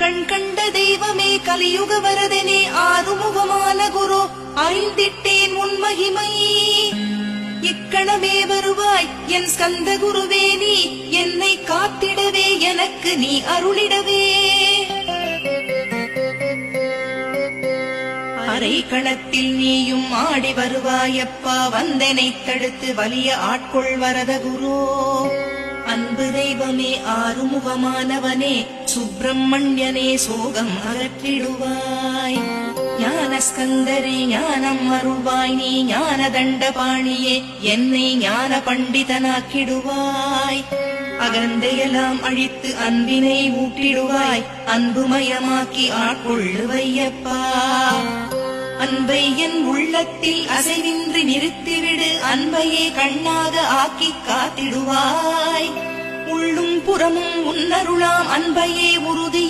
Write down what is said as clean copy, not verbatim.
கண் கண்ட தெய்வமே கலியுக வரதனே ஆறுமுகமான குரு அறிந்திட்டேன் உன் மகிமை. இக்கணமே வருவாய் என் ஸ்கந்த குருவே, நீ என்னை காத்திடவே எனக்கு நீ அருளிடவே. அரை கணத்தில் நீயும் ஆடி வருவாயப்பா, வந்தனை தடுத்து வலிய ஆட்கொள் வரத குரு. அன்பு தெய்வமே ஆறுமுகமானவனே சுப்பிரமணியனே சோகம் அகற்றிடுவாய். ஞானஸ்கந்தரே ஞானம் அருள்வாய், நீ ஞான தண்டபாணியே என்னை ஞான பண்டிதனாக்கிடுவாய். அகந்தையெல்லாம் அழித்து அன்பினை ஊட்டிடுவாய், அன்புமயமாக்கி ஆட்கொள்ளுவையப்பா. அன்பை என் உள்ளத்தில் அசைவின்றி நிறுத்திவிடு, அன்பையே கண்ணாக ஆக்கி காத்திடுவாய். உள்ளும் புறமும் உன்னருளாம் அன்பையே உறுதியா